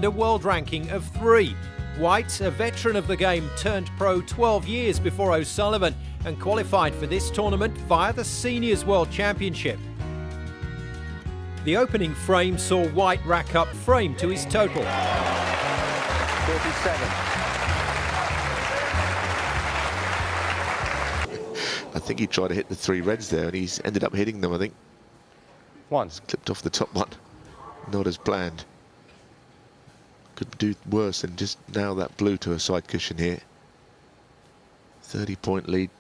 A world ranking of 3. White, a veteran of the game, turned pro 12 years before O'Sullivan and qualified for this tournament via the Seniors World Championship. The opening frame saw White rack up frame to his total. 47. I think he tried to hit the 3 reds there and he's ended up hitting them, I think. Once. Clipped off the top one. Not as planned. Could do worse than just nail that blue to a side cushion here. 30-point lead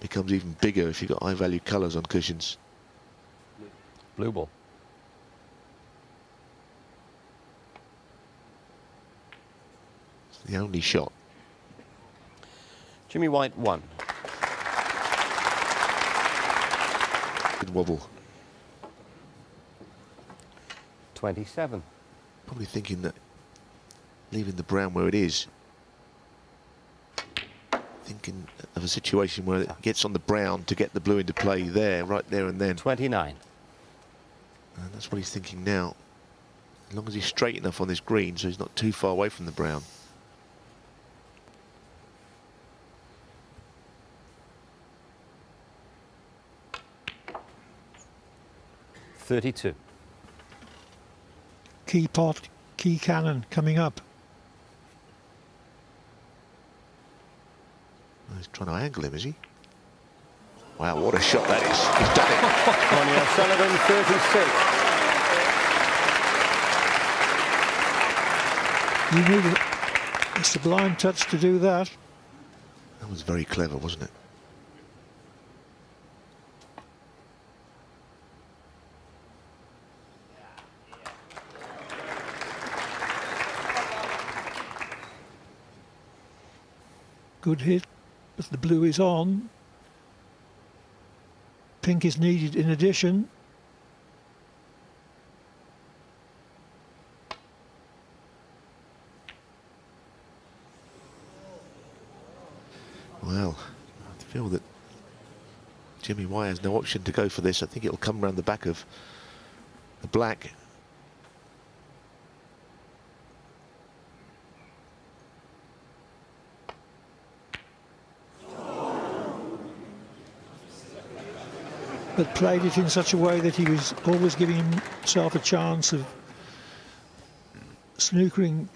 becomes even bigger if you've got high-value colours on cushions. Blue ball. It's the only shot. Jimmy White 1. Good wobble. 27. Probably thinking that leaving the brown where it is, thinking of a situation where it gets on the brown to get the blue into play there, right there and then. 29. And that's what he's thinking now. As long as he's straight enough on this green so he's not too far away from the brown. .32. Key pot, key cannon coming up. He's trying to angle him, is he? Wow, what a shot that is. Ronnie O'Sullivan, 36. You need a sublime touch to do that. That was very clever, wasn't it? Good hit, but the blue is on. Pink is needed in addition. Well, I feel that Jimmy White has no option to go for this. I think it'll come around the back of the black. But played it in such a way that he was always giving himself a chance of snookering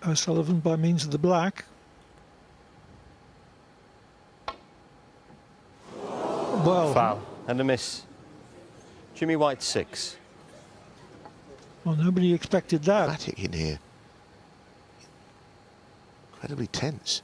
O'Sullivan by means of the black. Well, Foul and a miss. Jimmy White 6. Well, nobody expected that. Dramatic in here. Incredibly tense.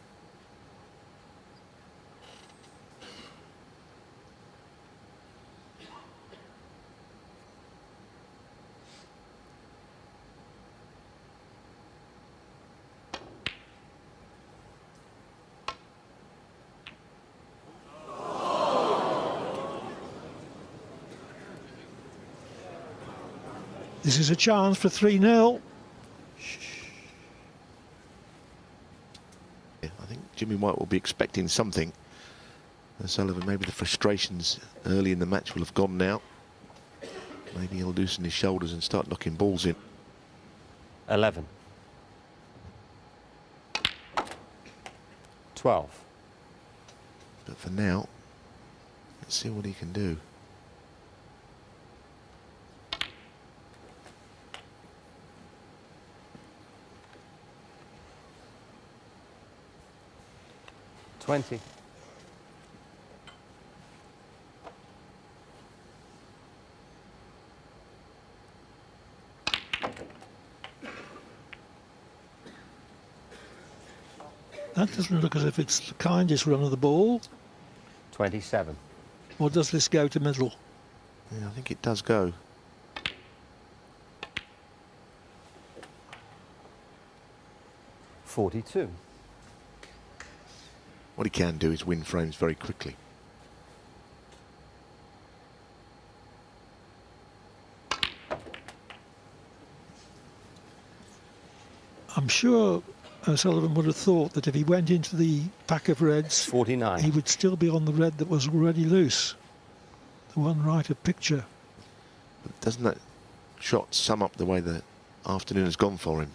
This is a chance for 3-0. I think Jimmy White will be expecting something. O'Sullivan, maybe the frustrations early in the match will have gone now. Maybe he'll loosen his shoulders and start knocking balls in. 11. 12. But for now, let's see what he can do. .20. That doesn't look as if it's the kindest run of the ball. 27. Or does this go to middle? Yeah, I think it does go. .42. What he can do is win frames very quickly. I'm sure O'Sullivan would have thought that if he went into the pack of reds, 49. he would still be on the red that was already loose. The one right of picture. But doesn't that shot sum up the way the afternoon has gone for him?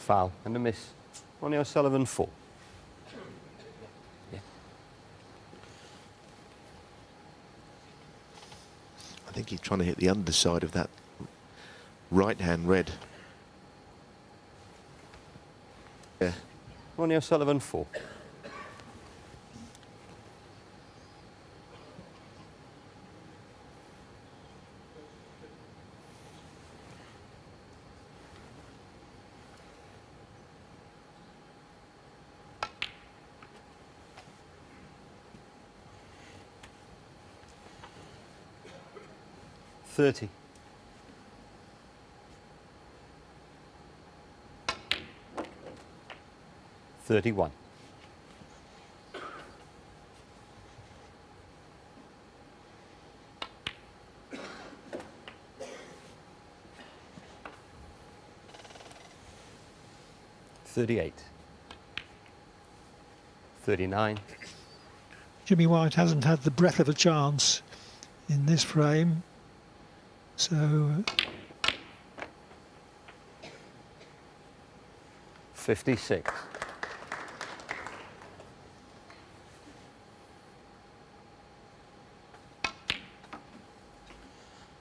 Foul and a miss. Ronnie O'Sullivan 4. I think he's trying to hit the underside of that right-hand red. Yeah. Ronnie O'Sullivan 4. $30. $31. $38. $39. Jimmy White hasn't had the breath of a chance in this frame. So 56.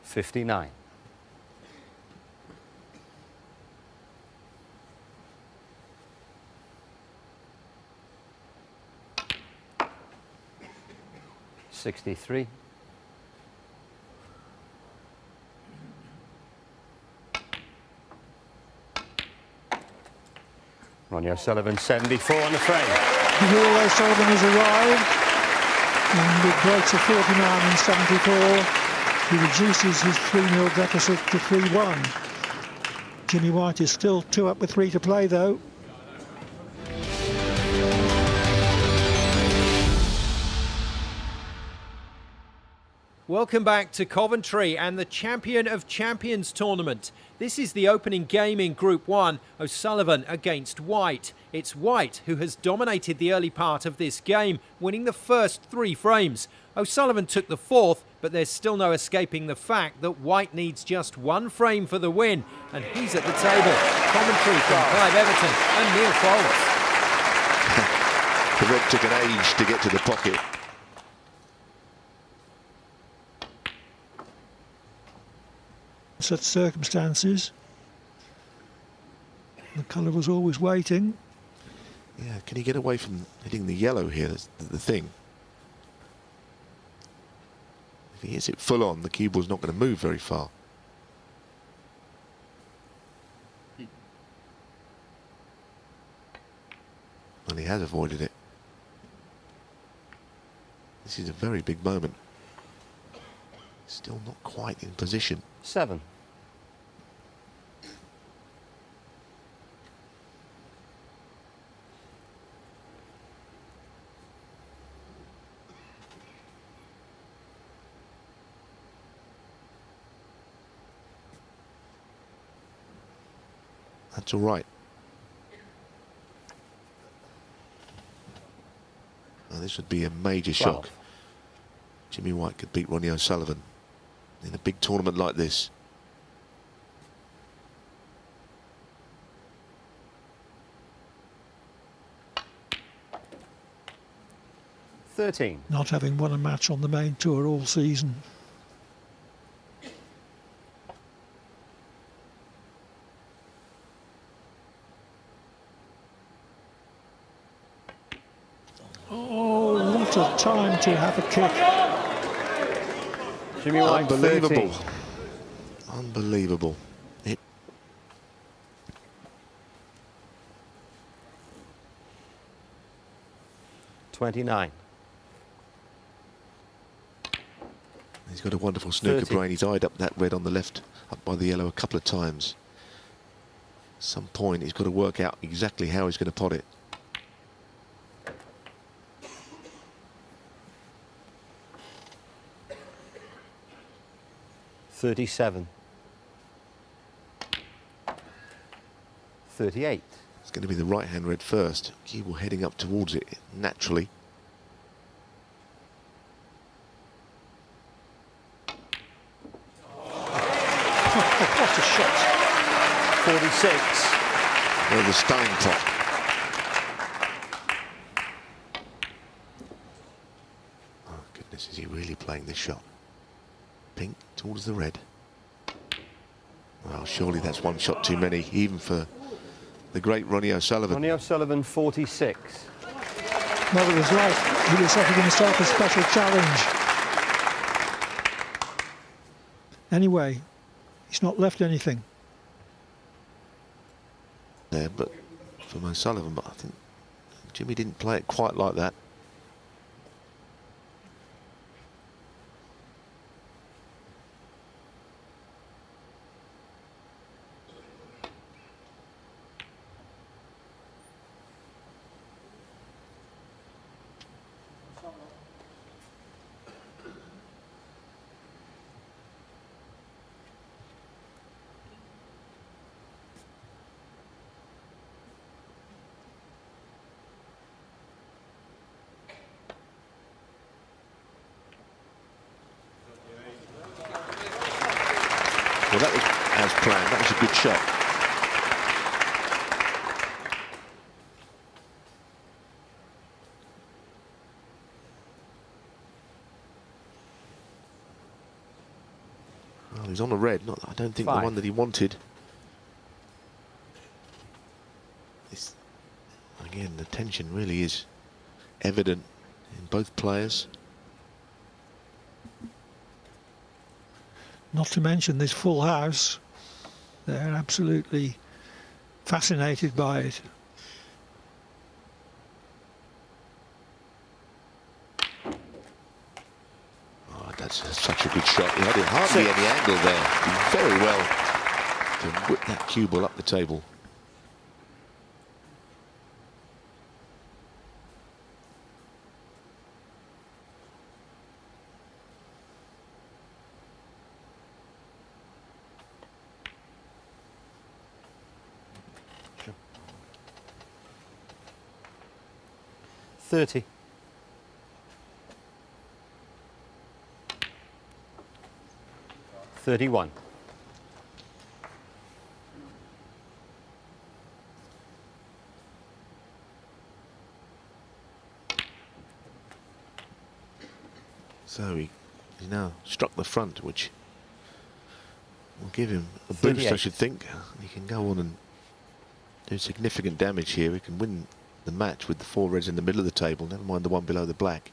$59. $63. Ronnie O'Sullivan 74 on the frame. Ronnie O'Sullivan has arrived and it breaks a 49 and 74. He reduces his 3-0 deficit to 3-1. Jimmy White is still 2 up with 3 to play though. Welcome back to Coventry and the Champion of Champions tournament. This is the opening game in Group 1, O'Sullivan against White. It's White who has dominated the early part of this game, winning the first 3 frames. O'Sullivan took the 4th, but there's still no escaping the fact that White needs just 1 frame for the win, and he's at the table. Commentary from Clive Everton and Neil Foles. The red took an age to get to the pocket. Such circumstances, the colour was always waiting. Yeah, can he get away from hitting the yellow here? That's the thing. If he hits it full on, the cue ball's not going to move very far. And he has avoided it. This is a very big moment. Still not quite in position. 7. That's all right. Now, this would be a major shock. Jimmy White could beat Ronnie O'Sullivan in a big tournament like this. $13. Not having won a match on the main tour all season. Oh, what a time to have a kick. Jimmy White, unbelievable. 13. Unbelievable. It 29. He's got a wonderful snooker 30. brain. He's eyed up that red on the left, up by the yellow a couple of times. At some point, he's got to work out exactly how he's going to pot it. $37. $38. It's going to be the right-hand red first. Cue ball heading up towards it naturally. What a shot. 46. Well, the stone top. Oh, goodness, is he really playing this shot? Pink towards the red. Well, surely that's one shot too many, even for the great Ronnie O'Sullivan. Ronnie O'Sullivan, 46. Well, it was like he was setting himself a special challenge. Anyway, he's not left anything. There, but from O'Sullivan, but I think Jimmy didn't play it quite like that. Well, that was as planned. That was a good shot. Well, he's on a red. Not, I don't think the one that he wanted. This, again, the tension really is evident in both players. Not to mention this full house. They're absolutely fascinated by it. Oh, that's such a good shot. He had hardly any angle there. He did very well to whip that cue ball up the table. Sure. 30. $31. So he now struck the front, which will give him a boost, 38. I should think. He can go on and do significant damage here. He can win the match with the four reds in the middle of the table, never mind the one below the black.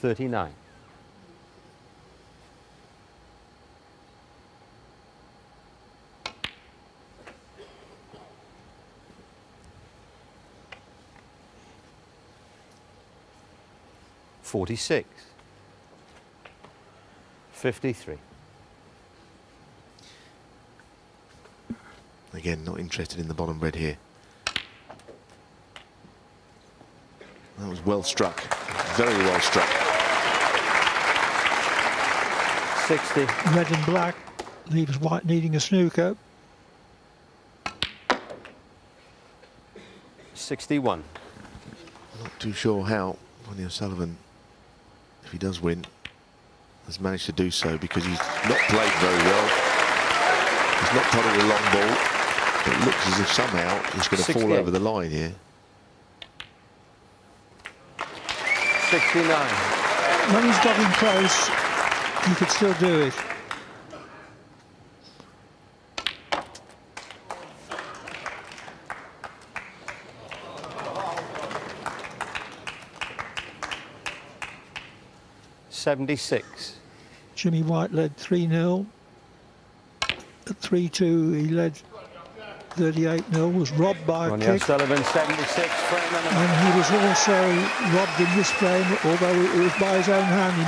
$39. $46. 53. Again, not interested in the bottom red here. That was well struck, very well struck. 60. Red and black leaves white needing a snooker. 61. Not too sure how Ronnie O'Sullivan, if he does win, has managed to do so, because he's not played very well. He's not putted a long ball. It looks as if somehow he's going to fall over the line here. 69. When he's got him close, he could still do it. $76. Jimmy White led 3-0. At 3-2, he led 38-0, was robbed by a Ronnie kick. O'Sullivan, 76. And he was also robbed in this frame, although it was by his own hand.